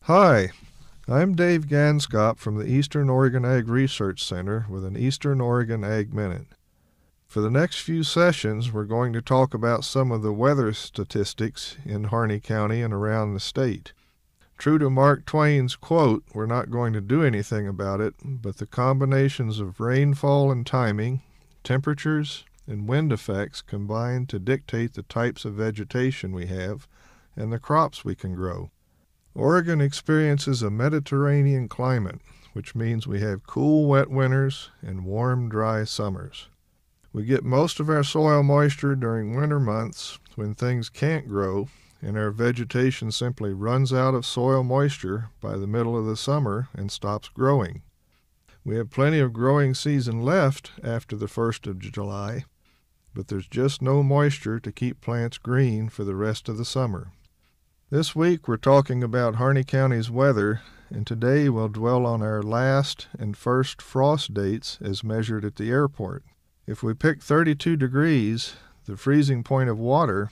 Hi, I'm Dave Ganskopp from the Eastern Oregon Ag Research Center with an Eastern Oregon Ag Minute. For the next few sessions, we're going to talk about some of the weather statistics in Harney County and around the state. True to Mark Twain's quote, we're not going to do anything about it, but the combinations of rainfall and timing, temperatures, and wind effects combine to dictate the types of vegetation we have and the crops we can grow. Oregon experiences a Mediterranean climate, which means we have cool, wet winters and warm, dry summers. We get most of our soil moisture during winter months when things can't grow and our vegetation simply runs out of soil moisture by the middle of the summer and stops growing. We have plenty of growing season left after the 1st of July, but there's just no moisture to keep plants green for the rest of the summer. This week we're talking about Harney County's weather, and today we'll dwell on our last and first frost dates as measured at the airport. If we pick 32 degrees, the freezing point of water,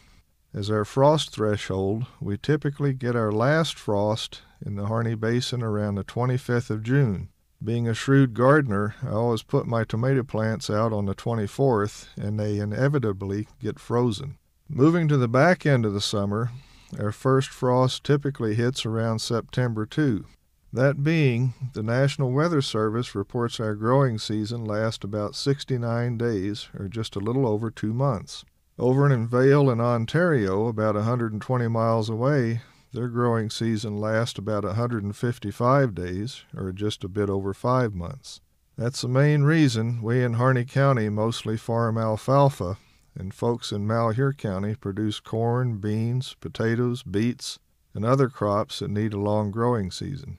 as our frost threshold, we typically get our last frost in the Harney Basin around the 25th of June. Being a shrewd gardener, I always put my tomato plants out on the 24th, and they inevitably get frozen. Moving to the back end of the summer, our first frost typically hits around September 2. That being, the National Weather Service reports our growing season lasts about 69 days, or just a little over 2 months. Over in Vail in Ontario, about 120 miles away, their growing season lasts about 155 days, or just a bit over 5 months. That's the main reason we in Harney County mostly farm alfalfa, and folks in Malheur County produce corn, beans, potatoes, beets, and other crops that need a long growing season.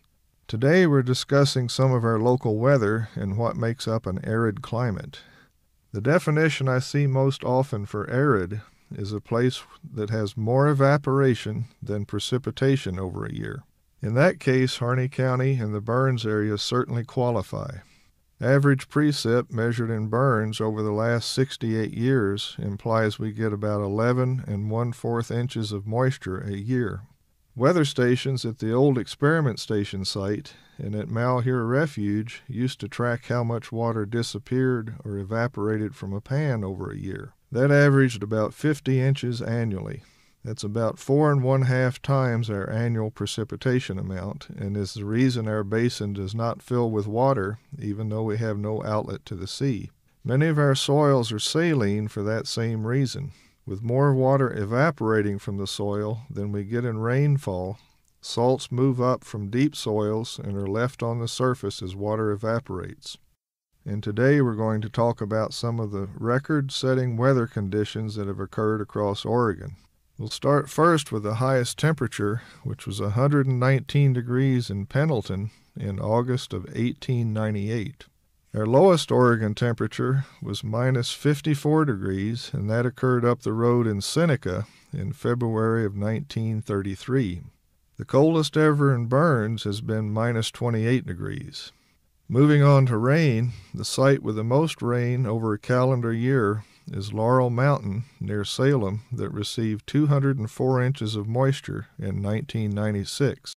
Today we're discussing some of our local weather and what makes up an arid climate. The definition I see most often for arid is a place that has more evaporation than precipitation over a year. In that case, Harney County and the Burns area certainly qualify. Average precip measured in Burns over the last 68 years implies we get about 11 1/4 inches of moisture a year. Weather stations at the old experiment station site and at Malheur Refuge used to track how much water disappeared or evaporated from a pan over a year. That averaged about 50 inches annually. That's about 4 1/2 times our annual precipitation amount, and is the reason our basin does not fill with water, even though we have no outlet to the sea. Many of our soils are saline for that same reason. With more water evaporating from the soil than we get in rainfall, salts move up from deep soils and are left on the surface as water evaporates. And today we're going to talk about some of the record-setting weather conditions that have occurred across Oregon. We'll start first with the highest temperature, which was 119 degrees in Pendleton in August of 1898. Our lowest Oregon temperature was minus 54 degrees, and that occurred up the road in Seneca in February of 1933. The coldest ever in Burns has been minus 28 degrees. Moving on to rain, the site with the most rain over a calendar year is Laurel Mountain near Salem that received 204 inches of moisture in 1996.